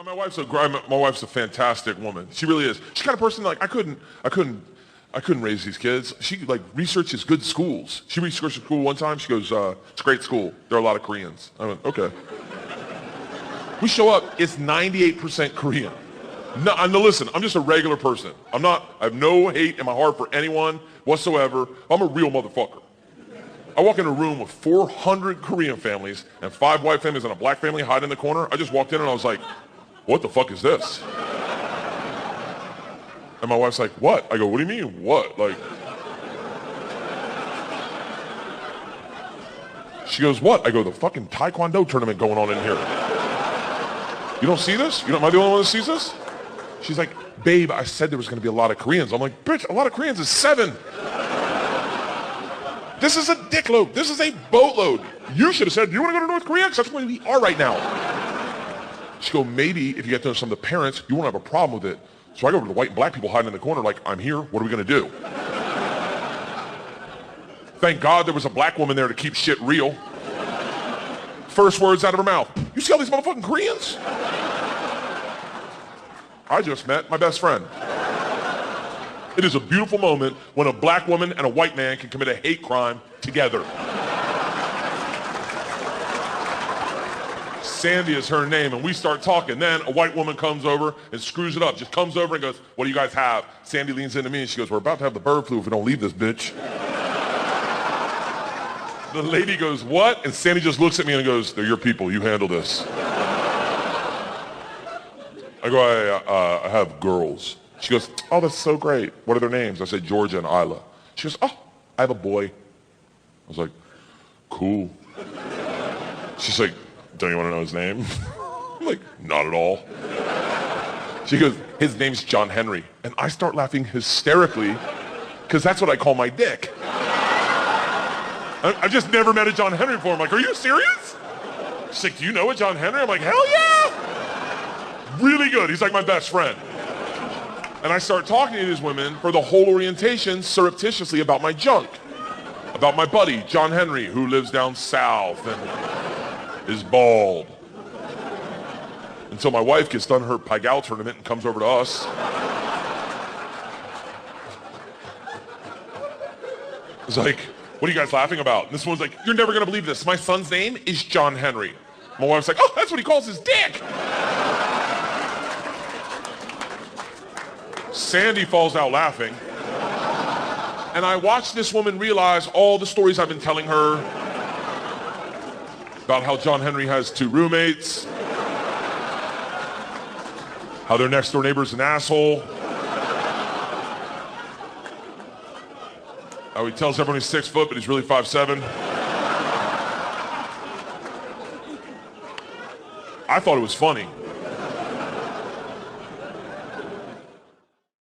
My wife's a fantastic woman. She really is. She's the kind of person like I couldn't raise these kids. She like researches good schools. She researched a school one time. She goes, it's a great school. There are a lot of Koreans. I went, okay. We show up. It's 98% Korean. No, listen, I'm just a regular person. I have no hate in my heart for anyone whatsoever. I'm a real motherfucker. I walk in a room with 400 Korean families and 5 white families and a black family hiding in the corner. I just walked in and I was like, what the fuck is this? And my wife's like, what? I go, what do you mean, what? Like, she goes, what? I go, the fucking Taekwondo tournament going on in here. You don't see this? Am I the only one that sees this? She's like, babe, I said there was going to be a lot of Koreans. I'm like, bitch, a lot of Koreans is 7. This is a dickload. This is a boatload. You should have said, do you want to go to North Korea? Because that's where we are right now. She go, maybe if you get to know some of the parents, you won't have a problem with it. So I go over to the white and black people hiding in the corner like, I'm here. What are we going to do? Thank God there was a black woman there to keep shit real. First words out of her mouth. You see all these motherfucking Koreans? I just met my best friend. It is a beautiful moment when a black woman and a white man can commit a hate crime together. Sandy is her name, and we start talking. Then a white woman comes over and screws it up. Just comes over and goes, what do you guys have? Sandy leans into me and she goes, we're about to have the bird flu if we don't leave this bitch. The lady goes, what? And Sandy just looks at me and goes, they're your people. You handle this. I go, I have girls. She goes, oh, that's so great. What are their names? I said, Georgia and Isla. She goes, oh, I have a boy. I was like, cool. She's like, don't you want to know his name? I'm like, not at all. She goes, his name's John Henry. And I start laughing hysterically because that's what I call my dick. I've just never met a John Henry before. I'm like, are you serious? She's like, do you know a John Henry? I'm like, hell yeah. Really good. He's like my best friend. And I start talking to these women for the whole orientation surreptitiously about my junk. About my buddy, John Henry, who lives down south and is bald. Until my wife gets done her Paigal tournament and comes over to us. It's like, what are you guys laughing about? And this one's like, you're never gonna believe this. My son's name is John Henry. My wife's like, oh, that's what he calls his dick. Sandy falls out laughing. And I watch this woman realize all the stories I've been telling her about how John Henry has 2 roommates, how their next door neighbor's an asshole, how he tells everyone he's 6 foot, but he's really 5'7". I thought it was funny.